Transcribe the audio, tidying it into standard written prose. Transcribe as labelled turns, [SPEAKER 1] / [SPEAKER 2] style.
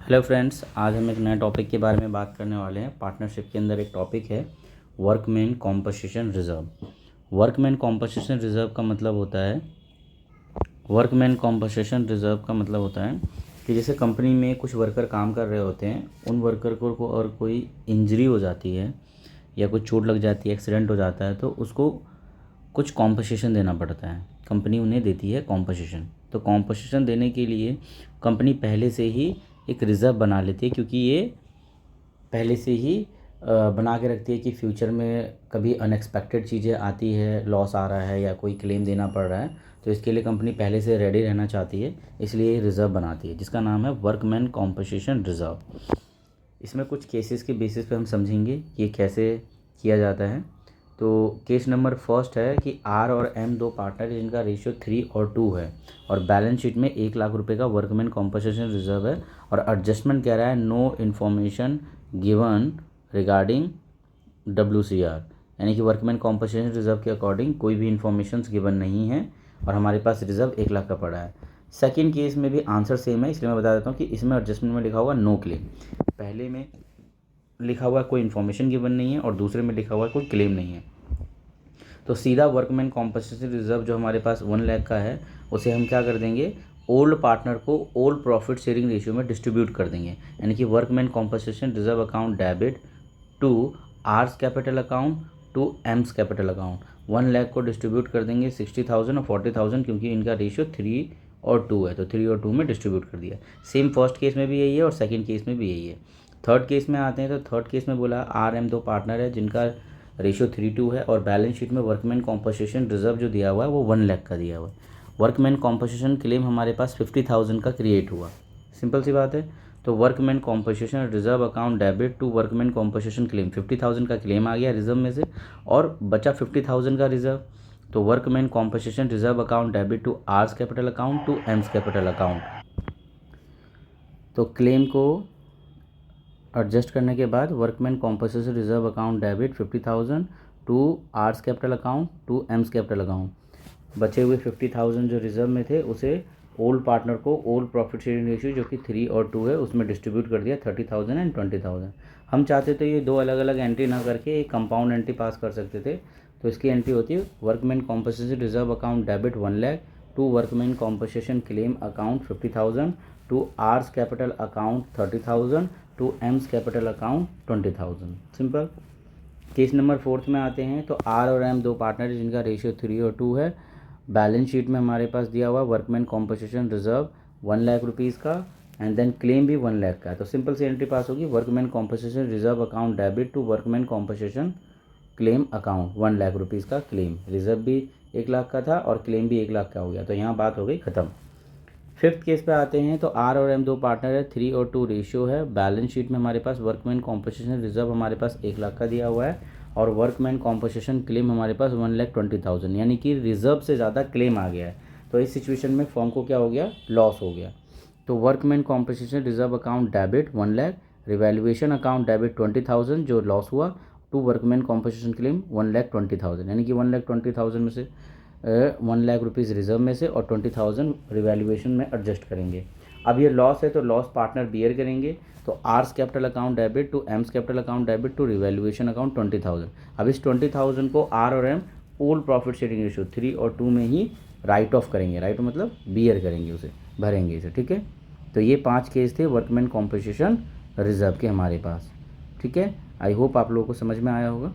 [SPEAKER 1] Hello friends, आज हम एक नए टॉपिक के बारे में बात करने वाले हैं। पार्टनरशिप के अंदर एक टॉपिक है workman composition reserve. Workman composition reserve का मतलब होता है कि जैसे कंपनी में कुछ वर्कर काम कर रहे होते हैं, उन वर्कर को और कोई इंजरी हो जाती है या कुछ चोट लग जाती है, एक्सीडेंट हो जाता है, तो उसको कुछ कॉम्पनसेशन देना पड़ता है। कंपनी उन्हें देती है कॉम्पनसेशन। तो कॉम्पनसेशन देने के लिए कंपनी पहले से ही एक रिज़र्व बना लेती है, क्योंकि ये पहले से ही बना के रखती है कि फ्यूचर में कभी अनएक्सपेक्टेड चीज़ें आती है, लॉस आ रहा है या कोई क्लेम देना पड़ रहा है, तो इसके लिए कंपनी पहले से रेडी रहना चाहती है, इसलिए ये रिज़र्व बनाती है, जिसका नाम है वर्कमैन कॉम्पनसेशन रिज़र्व। इसमें कुछ केसेस के बेसिस पे हम समझेंगे कि ये कैसे किया जाता है। तो केस नंबर फर्स्ट है कि आर और एम दो पार्टनर है जिनका रेशियो 3 और 2 है और बैलेंस शीट में 1 लाख रुपए का वर्कमैन कॉम्पनसेशन रिजर्व है और एडजस्टमेंट कह रहा है no information given regarding WCR, यानी कि वर्कमैन कॉम्पनसेशन रिजर्व के अकॉर्डिंग कोई भी इन्फॉर्मेशन गिवन नहीं है और हमारे पास रिजर्व 1 लाख का पड़ा है। सेकेंड केस में भी आंसर सेम है, इसलिए मैं बता देता हूँ कि इसमें एडजस्टमेंट में लिखा हुआ नो क्लेम। पहले में लिखा हुआ कोई इन्फॉर्मेशन गिवन नहीं है और दूसरे में लिखा हुआ कोई क्लेम नहीं है। तो सीधा वर्कमैन कॉम्पनसेशन रिजर्व जो हमारे पास 1 लाख का है, उसे हम क्या कर देंगे, ओल्ड पार्टनर को ओल्ड प्रॉफिट शेयरिंग रेशियो में डिस्ट्रीब्यूट कर देंगे। यानी कि workman compensation reserve account debit to R's capital account to M's capital account. 1 lakh को डिस्ट्रीब्यूट कर देंगे 60,000 और 40,000, क्योंकि इनका रेशियो 3 और 2 है, तो 3 और 2 में डिस्ट्रीब्यूट कर दिया। सेम फर्स्ट केस में भी यही है और सेकेंड केस में भी यही है। थर्ड केस में आते हैं, तो थर्ड केस में बोला आर एम दो पार्टनर है जिनका रेशियो 3:2 है और बैलेंस शीट में वर्कमैन कॉम्पनसेशन रिजर्व जो दिया हुआ है वो 1 लाख का दिया हुआ है। वर्कमैन कॉम्पनसेशन क्लेम हमारे पास 50,000 का क्रिएट हुआ। सिंपल सी बात है। तो workman compensation reserve account debit to workman compensation claim, 50,000 का क्लेम आ गया रिजर्व में से और बचा 50,000 का रिजर्व। तो workman compensation reserve account debit to R's capital account to M's capital account. तो क्लेम को एडजस्ट करने के बाद workman compensation reserve account debit 50,000 to R's capital account to M's capital account. बचे हुए 50,000 जो रिजर्व में थे उसे ओल्ड पार्टनर को ओल्ड प्रॉफिट शेयरिंग रेशियो जो कि 3 और 2 है उसमें डिस्ट्रीब्यूट कर दिया 30,000 एंड 20,000। हम चाहते तो ये दो अलग अलग एंट्री ना करके एक कंपाउंड एंट्री पास कर सकते थे। तो इसकी एंट्री होती है workman compensation reserve account debit 1 lakh to workman compensation claim account 50,000 to R's capital account 30,000 to M's capital account 20,000। Simple. Case number fourth में आते हैं। तो आर और एम दो पार्टनर है जिनका रेशियो 3 और 2 है। बैलेंस शीट में हमारे पास दिया हुआ workman compensation reserve 1 lakh rupees का एंड देन क्लेम भी 1 लाख का है। तो सिंपल सी एंट्री पास होगी workman compensation reserve account debit to workman compensation claim account 1 lakh rupees का क्लेम। रिजर्व भी 1 लाख का था और क्लेम भी 1 लाख का हो गया। तो यहाँ बात हो गई ख़त्म। फिफ्थ केस पे आते हैं। तो आर और एम दो पार्टनर है, 3 और 2 रेशियो है। बैलेंस शीट में हमारे पास वर्कमैन कॉम्पनसेशन रिजर्व हमारे पास 1 लाख का दिया हुआ है और वर्कमैन कॉम्पनसेशन क्लेम हमारे पास 1,20,000, यानी कि रिजर्व से ज़्यादा क्लेम आ गया है। तो इस सिचुएशन में फर्म को क्या हो गया, लॉस हो गया। तो workman compensation reserve account debit 1 lakh, revaluation account debit 20,000 जो लॉस हुआ टू वर्कमैन कॉम्पनसेशन क्लेम 1,20,000, यानी कि 1,20,000 में से 1 लाख रुपीज़ रिजर्व में से और 20,000 रिवैल्यूएशन में एडजस्ट करेंगे। अब ये लॉस है तो लॉस पार्टनर बियर करेंगे। तो R's capital account debit to M's capital account debit to revaluation account 20,000। अब इस 20,000 को आर और M old profit sharing ratio 3 और 2 में ही राइट ऑफ करेंगे। राइट मतलब बियर करेंगे, उसे भरेंगे इसे। ठीक है। तो ये 5 केस थे वर्कमैन कॉम्पनसेशन रिजर्व के हमारे पास। ठीक है। आई होप आप लोगों को समझ में आया होगा।